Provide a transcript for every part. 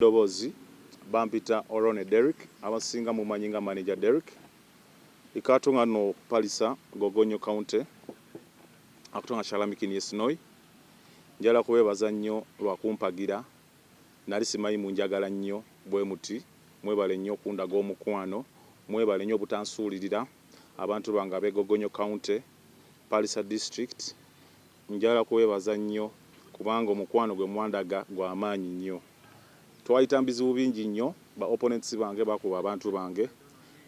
Dobozi bampita Orone Derek abasinga mumanyi nga manager Derek ikatunga no Paliisa Gogonyo County akutunga shalamikini yesinoi njala kubebaza nnyo lwakumpagira nali simanyi munjagala nnyo bwe muti mwebale nnyo kundaga omukwano mwebale nnyo butansuulirira abantu banga be Gogonyo County Paliisa district njala kubebaza nnyo kubanga omukwano gwe mwandaga gwa maanyi nnyo. Twayita mbizibu bingi nnyo ba opponents bange bakuba abantu bange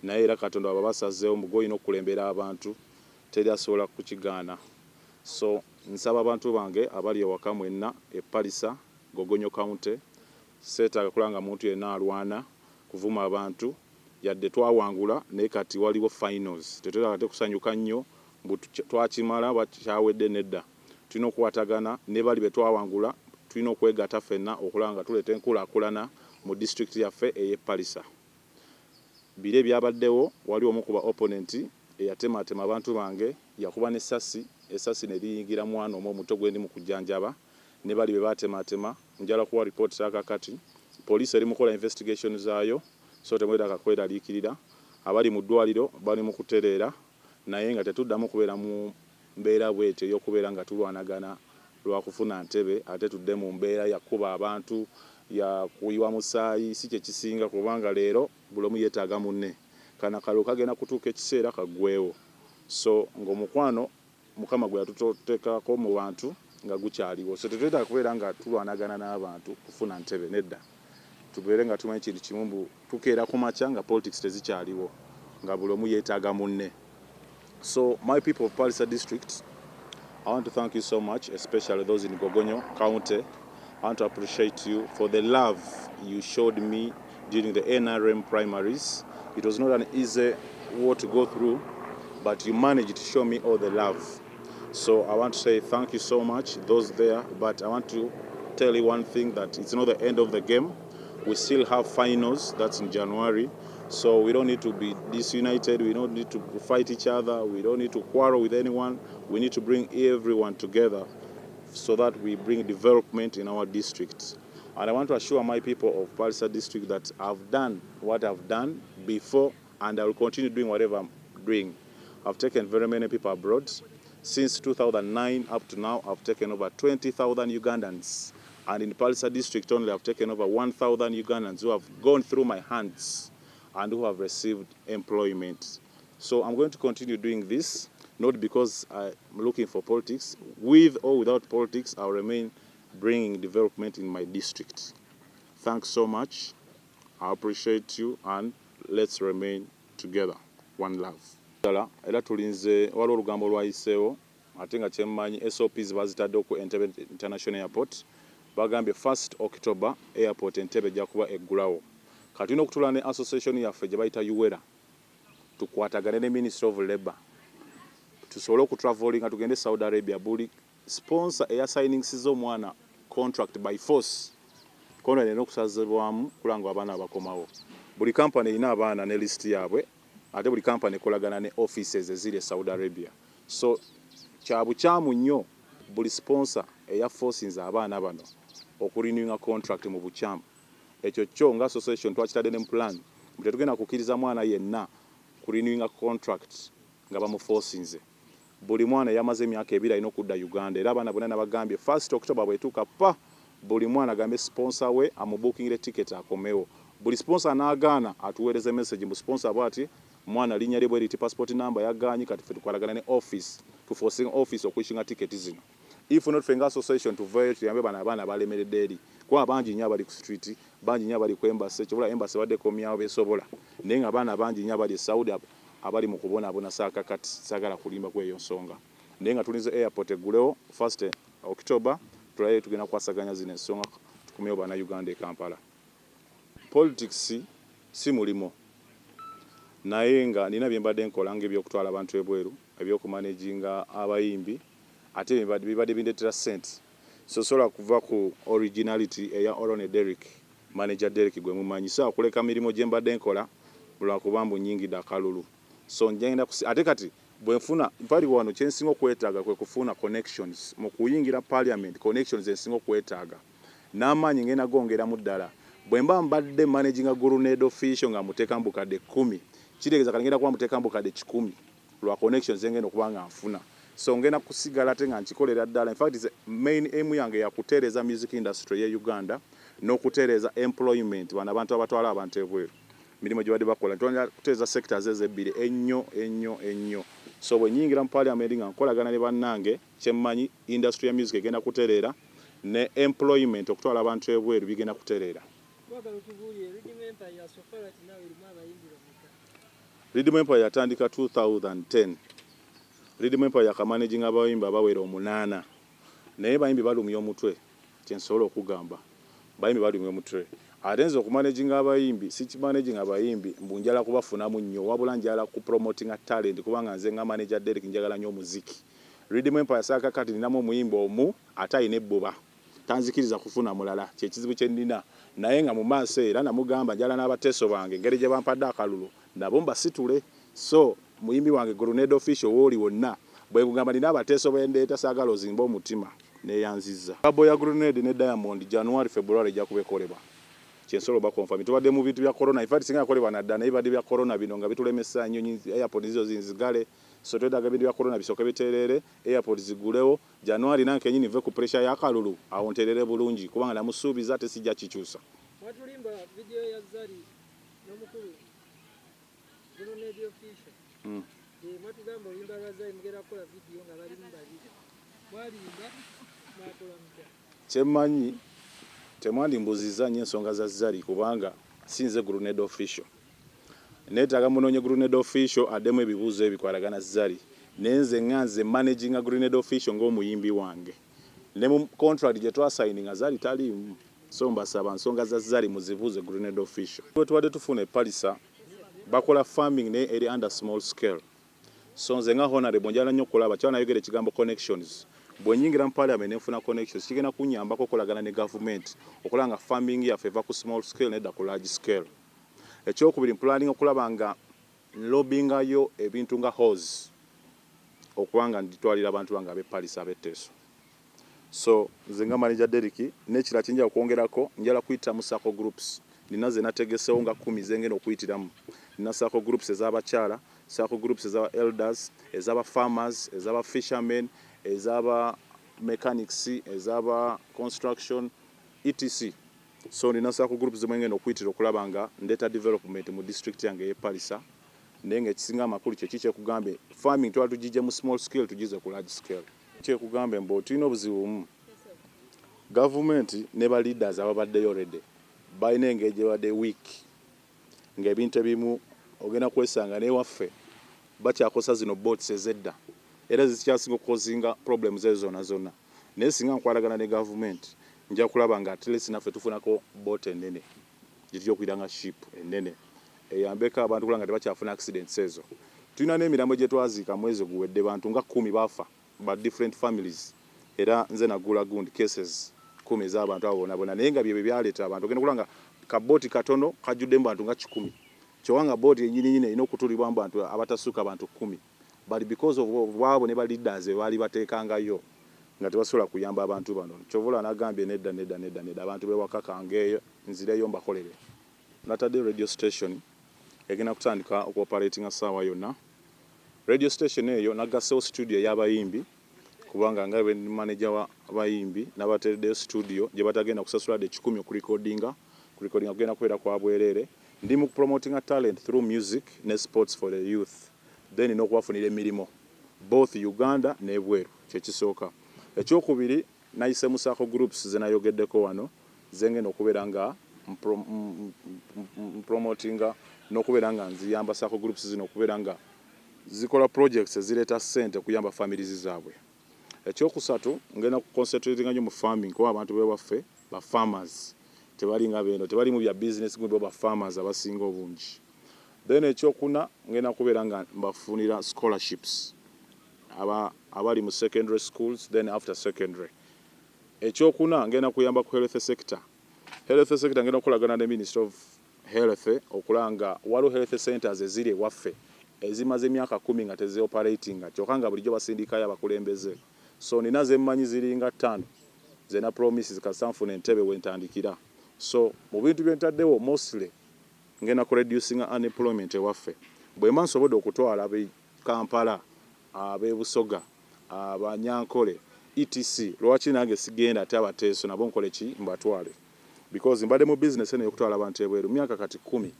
naye era Katonda babasazeewo mugoyina okulembera abantu teri asobola kukigaana. So nsaba abantu bange abali ewaka mwenna e Paliisa Gogonyo County seetaaga kulanga muntu yenna alwana kuvuma abantu yadde twawangula naye kati waliwo finals tetwetaaga te kusanyuka nnyo mbu twakimala bakyawedde nedda tulina okukwatagana ne bali be twawangula tulina okwegatta ffenna okulanga tuleeta enkulaakulana mu district yaffe ey'e Paliisa. Bire ebyabaddewo wali omu ku ba opponent eyatematema abantu bange yakuba n'essasi ne liyingira mwana omu omuto gwe ndi mu kujjanjaba ne bali be baatematema njala kuwa report kakati poliisi eri mukola investigation zaayo so temwetaaga kweraliikirira abali mu ddwaliro bali mu kutereera naye nga tetuddamu kubeera mu mbeera bwetyo ey'okubeera nga tulwanagana lwakufuna ntebe ate tudde mu mbeera yakuba abantu ya kuyiwa musaayi si kye kisinga kubanga leero buli omu yeetaaga munne kana kalulu kagenda kutuuka ekiseera kaggweewo so ng'omukwano Mukama gwe yatuteekako mu bantu nga gukyaliwo so tetwetaaga kubeera nga tulwanagana n'abantu kufuna ntebe nedda tubeere nga tumanyi kintu kimu mbu tukeera ku makya nga politics tezikyaliwo nga buli omu yeetaaga munne. So my people of Paliisa district, I want to thank you so much, especially those in Gogonyo County. I want to appreciate you for the love you showed me during the NRM primaries. It was not an easy war to go through, but you managed to show me all the love. So I want to say thank you so much, those there, but I want to tell you one thing, that it's not the end of the game. We still have finals, that's in January. So we don't need to be disunited, we don't need to fight each other, we don't need to quarrel with anyone. We need to bring everyone together so that we bring development in our district. And I want to assure my people of Paliisa district that I've done what I've done before and I will continue doing whatever I'm doing. I've taken very many people abroad. Since 2009 up to now, I've taken over 20,000 Ugandans. And in Paliisa district only, I've taken over 1,000 Ugandans who have gone through my hands and who have received employment. So I'm going to continue doing this, not because I'm looking for politics. With or without politics, I'll remain bringing development in my district. Thanks so much. I appreciate you and let's remain together. One love. Era tulinze waliwo olugambo lwayiseewo ate nga kyemmanyi SOPs bazitadde ku Entebbe International Airport bagambye 1st October airport Entebbe ejja kuba eggulawo. Kati tulina okutula ne association yaffe gye bayita UWERA tukwatagane ne Ministry of Labour tusobole okutraveling nga tugende Saudi Arabia. Buli sponsor eyasigningsizza omwana contract by force kono erina okusazibwamu kulanga abaana abakomawo. Buli company erina abaana ne list yaabwe ate buli company ekolagana ne offices eziri e Saudi Arabia. So kyabukyamu nnyo buli sponsor eyaforcinze abaana bano okurenewinga contract mu bukyamu. Ekyo kyo nga association twakitadde ne plan tetugenda kukkiriza mwana yenna kurenewinga contract nga bamuforcinze. Buli mwana yamaze emyaka 2 alina okudda Uganda era abaana bonna nabagambye 1st October bwetuuka pa buli mwana agambe sponsor we amubookingire ticket akomewo. Buli sponsor n'agaana atuweereze message mu sponsor bw'ati mwana linnya lye bwe liti passport number yagaanyi kati ffe tukolagana ne office tuforcing office okwishinga ticket zino. If not fenga association tuveyo tuyambe bana abaana balemeredde eri kuba bangi nnyo abali ku street bangi nnyo abali ku embassy kyobula embassy bakomyawo besobola naye nga abaana bangi nnyo abali Saudi abali mu kubonaabona saakakati saagala kulimba kweyo nsonga naye nga tulinze airport eggulewo 1st October tulaye tugenda kwasaganya zino ensonga tukumyewo bana Uganda e Kampala. Politics si mulimo naye nga nina bye mbadde nkola ng'ebyokutwala abantu ebweru ebyokumanaginga abayimbi ate bibadde bindeetera ssente so sobola kuva ku originality eya Orone Derek manager Derek gwe mumanyi so kuleka mirimo gye mbadde nkola lwakuba mbu nnyingidde akalulu so njagenda ate kati bwe nfuna mpali wano kye nsinga okwetaaga kwe kufuna connections mu kuyingira parliament. Connections ensinga okwetaaga n'amaanyi ngenda gongeramu ddala bwe mba mbadde managing grenade official nga muteeka mbukadde 10 kitegeeza kalengera kuba muteeka mbukadde 10 lwa connections ngenda okuba nga nfuna so ngenda kusigala ate nga nkikolera ddala. In fact main aim yange yakutereeza music industry ye Uganda n'okutereeza employment bano abantu abatwala abantu ebweru mirimu gye badde bakola kutereeza sectors ezebbiri ennyo so bwe nyingira mu parliament nga nkolagana ne bannange kyemmanyi industry ya music egenda kutereera ne employment okutwala abantu ebweru bigenda kutereera. Rhythm Empire yatandika 2010. Rhythm Empire yakamanaging abayimbi abawera 8 naye bayimbi balumya omutwe kyensobola okugamba bayimbi balumya omutwe atenza okumanaging abayimbi si kimanaging abayimbi mbunjala kubafunamu nnyo wabula njala ku promoting talent kubanga nze nga manager Derek njagala nnyo muziki. Rhythm Empire saka kati ninamu omuyimbi omu ate ayina ebbuba tanzikiriza kufuna mulala kyekizibu kye nnina naye nga mu maaso era namugamba njala n'abateeso bange engeri gye bampadde akalulu nabo mbasitule so muyimbi wange grenade official woli wonna bwe kugamba nina abateeso bendeeta saagala ozimba omutima neyanziza kabo ya grenade ne Diamond January February ejja kubekolebwa kyensolo bakonfirm tubadde mu bintu bya corona ifati singa yakolebwa nadda naye badde bya corona bino nga bitulemesa nnyonyi airport zizo zinzigale so twedaga bintu bya corona bisoke biterere airport zigulewo January nanke nyini ve ku pressure ya kalulu awonterere bulungi kubanga namusuubiza ate sijja kikyusa. Watulimba video ya Zari n'omukulu grenade official matugamba olimba Zari mugera kola video nga bali mbali mwalimba nakola mutya kyemmanyi temwandi mbuziza nnyo ensonga za Zari kubanga sinze grenade official neetaaga munoonye grenade official addemu ebibuuzo ebikwatagana Zari nenze nganze managing grenade official ng'omuyimbi wange ne mu contract gye twasayininga Zari taliimu so mbasaba nsonga za Zari muzibuuze grenade official. Tubadde tufuna Paliisa bakola farming ne eri under small scale so nze nga honorable njala nnyo okulaba kyanayogera ekigambo connections bwe nyingira mu parliament nfuna connections kigenda kunyambako okolagana ne government okola nga farming yaffe eva ku small scale nedda ku large scale. Ekyokubiri planning okulaba nga nlobingayo ebintu nga hose okubanga nditwalira abantu bange abe Paliisa ab'etteeso so nze nga manager Derek n'ekira kinjala okwongerako njala kuyita mu sako groups nina ze nategesewo nga 10 zengenda okuyitiramu nina sako groups ez'abakyala sako groups ez'aba elders ez'aba farmers ez'aba fishermen ez'aba mechanics ez'aba construction etc so nina sako groups zimwengenda okuyitira okulaba nga ndeta development mu district yange ye Paliisa naye ng'ekisinga amakulu kyekugambe farming twala tugijje mu small scale tugize ku large scale kyekugambe mbu tulina obuzibu bumu government ne ba leaders ababaddeyo already balina engeri gye badde week ng'ebintu ebimu ogenda kwesanga n'ewaffe bakyakosa zino boats ezedda era zikyasinga okukozinga problems ezo zonna naye singa nkwatagana ne government nja kulaba nga at least naffe tufunako boat ennene gitujja okuyita nga ship ennene eyambeko abantu kulanga tebakyafuna accidents ezo. Tulina n'emirambo gye twaziika mwezi guwedde bantu nga 10 baafa ba different families era nze nagula gundi cases 10 ez'abantu abo bonabona naye nga bye byaleeta abantu ogenda kulanga kabooti katono kajjuddemu bantu nga 10 kyowanga booti ennyininyini erina okutulibwa abantu abatasuuka bantu 10 but because of bwabo ne ba leaders baali bateekangayo nga tebasobola kuyamba abantu bano kyovula nagambye nedda abantu bewaka kangeeyo nzireyo mbakolere natadde radio station egenda kutandika okuoperatinga ssaawa yonna. Radio station eyo nagassewo studio ey'abayimbi kubanga nga be manager wa bayimbi n'abatereddeyo studio gye batagenda kusasula de 10 okurecordinga kugenda kubeera kwa bwerere ndi mu promoting talent through music ne sports for the youth then n'okubafunira emirimu both Uganda n'ebweru kyekisooka. Ekyokubiri nayise mu sako groups ze nayogeddeko wano zengenda okubeera nga promotinga n'okubeera nga nziyamba sako groups zino okubeera nga zikola projects ezireeta ssente kuyamba families zaabwe. Ekyokusatu ngenda kuconcentratinga nnyo mu farming kuba abantu bewaffe ba farmers tebali nga beno tebali mu bya business gwe ba farmers abasinga obungi. Then ekyokuna ngenda kubeera nga mbafunira scholarships abali mu secondary schools then after secondary. Ekyokuna ngenda kuyamba ku health sector ngenda kukolagana ne Minister of Health okulanga waliwo health centers eziri ewaffe ezimaze emyaka 10 nga tezioperatinga kyokka nga bulijjo basindikayo abakulembeze so nina zemmanyi ziringa 5 zena promises kasanfuna entebe wentandikira So mu bintu bye ntaddewo mostly ngenda ku reducing unemployment ewaffe bwe mba nsobodde okutwala ab'e Kampala ab'e Busoga abanyankole etc lwaki nange sigenda ate abateeso nabo nkole ki mbatwale because mbadde mu business eno y'okutwala abantu ebweru myaka kati 10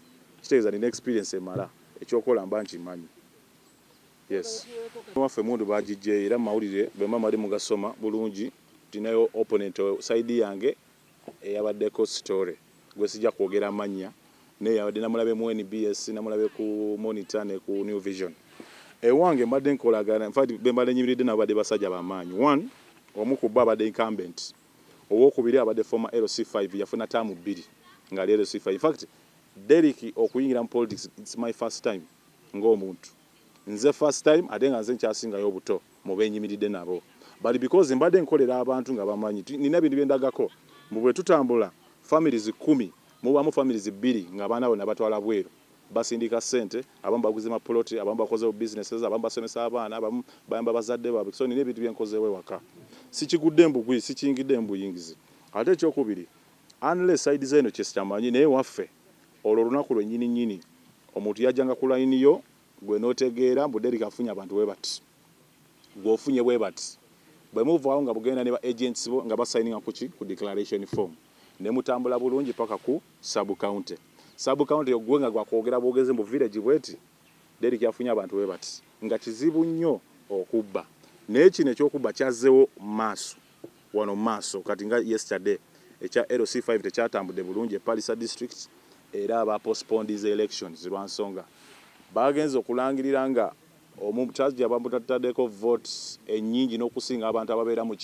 kitegeeza nina experience emala ekyokola mba nkimanyi. Yes. Waffe mundu bagijje era mawulire bwe mama ali mugasoma bulungi tinayo opponent side yange eyabaddeko story gwe sijja kwogera amanya naye yabadde namulabe mu NBS namulabe ku Monitor ne ku New Vision. Ewange mbadde nkolagana in fact be mbadde nyimiridde n'abadde basajja bamaanyi. One omu ku bo abadde incumbent owokubiri abadde former LC5 yafuna taamu 2 nga ali LC5. In fact Derek okuyingira mu politics it's my first time ng'omuntu nze first time ate nga nze nkyasingayo obuto mu benyimiridde nabo but because mbadde nkolera abantu nga bamanyi nina bintu byendagako mu bwe tutambula families 10 mubamu families 2 nga abaana bonna batwala bweru basindika sente abamu baguze maploti abamu bakoze businesses abamu basomesa abaana abamu bayamba bazadde baabwe so nina ebintu byenkozeewo ewaka sikigudde mbugwi sikingidde mbuyingizi ate ekyokubiri unless side zeno kyekyamanyi naye waffe olwo olunaku lwennyini nnyini omuntu yajjanga ku layini yo gwe n'otegeera mbu Derek afunye abantu bwe bati gw'ofunye bwe bati bwe muvaawo nga bugenda ne ba agents bo nga basayininga ku declaration form ne mutambula bulungi paka ku sub county ogwe nga gwakwogera bwogeze mu village bweti Derek afunye abantu bwe bati nga kizibu nnyo okubba naye kino ekyokubba kyazzewo maaso wano maaso kati nga yesterday ekya LC5 tekyatambudde bulungi Paliisa district era aba postponed elections lwa nsonga bagenze okulangirira nga omukyajja bamutaddeko votes ennyingi n'okusinga abantu ababeera mu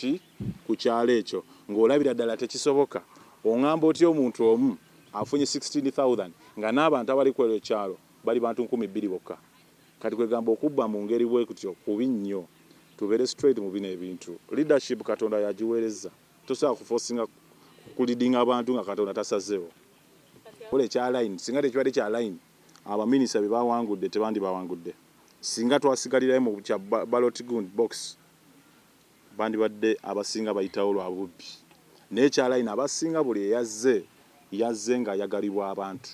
ku kyalo ekyo ng'olabira ddala tekisoboka oŋŋamba otya omuntu omu afunye 16,000 nga n'abantu abali ku ekyo kyalo bali bantu 2,000 bokka kati kwegamba okubba mu ngeri bwe kutyo kubi nnyo tubeere straight mu bino ebintu leadership Katonda yagiweereza tosobola kuforcinga kulidinga abantu nga Katonda tasazeewo kole kya line singa tekibadde kya line abaminisita be bawangudde tebandi bawangudde singa twasigalirayo mu kya ballot box bandibadde abasinga bayitawo lwa bubbi naye kya line abasinga buli yazze nga yagalibwa abantu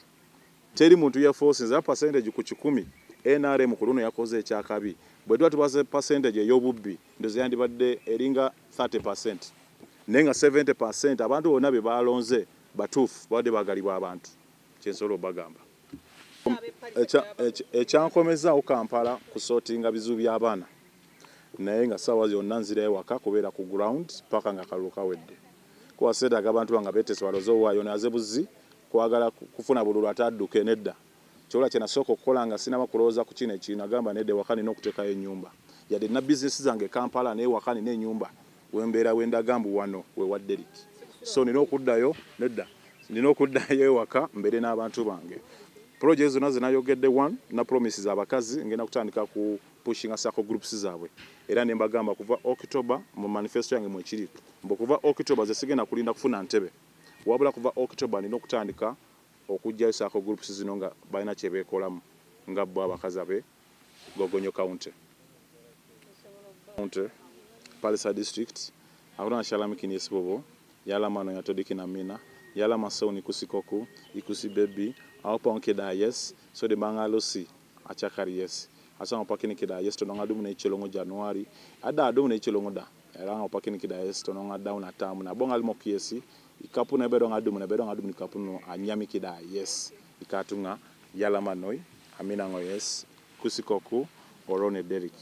teri muntu yeforsinza percentage ku 10 NRM ku luno yakoze ekyakabi bwe tuba tubaze percentage ey'obubbi ndoze yandibadde eringa 30% naye nga 70% abantu bonna be balonze batuufu badde bagalibwa abantu kyensobola obagamba ekyankomezaawo Kampala kusootinga bizibu by'abaana naye nga ssaawa zonna nzirayo waka kubeera ku ground paka nga kalulu kawedde kuwaseedaga abantu banga beetese baloze owaayo naze buzi kwagala kufuna bululu atadduke nedda kyola kye nasooka okukola nga sinaba kulowooza ku kino ekino agamba nedda ewaka nina okuteekayo ennyumba yadde nina bizinesi zange Kampala naye ewaka nina ennyumba wembeera wendaga mbu wano we wa Derek so nina okuddayo nedda nina okuddayo ewaka mbeere n'abantu bange projects zonna zinayogedde one na promises abakazi ngenda kutandika ku pushing asako groups zaabwe era ne mbagamba kuva October mu manifesto yange mwekiri mbo kuva October ze sigenda kulinda kufuna ntebe wabula kuva October nina okutandika okujjayo sako groups zino nga balina kye beekolamu nga bo abakazi abe Gogonyo County Paliisa district abona shalamikini esibobo yala mano ya todiki na mina yala masauni kusikoku ikusi baby awapa onkeda yes so de banga losi achakari yes asa opakini kida yes to nonga dumu na ichilongo Januari ada adumu na ichilongo da era opakini kida yes to nonga down atamu na bonga limo kiesi ikapu na bedo ngadumu ni kapu no anyami kida yes ikatunga yala manoi amina ngo yes kusikoku Orone Derek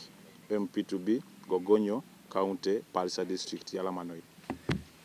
MP2B Gogonyo County Paliisa district yala manoi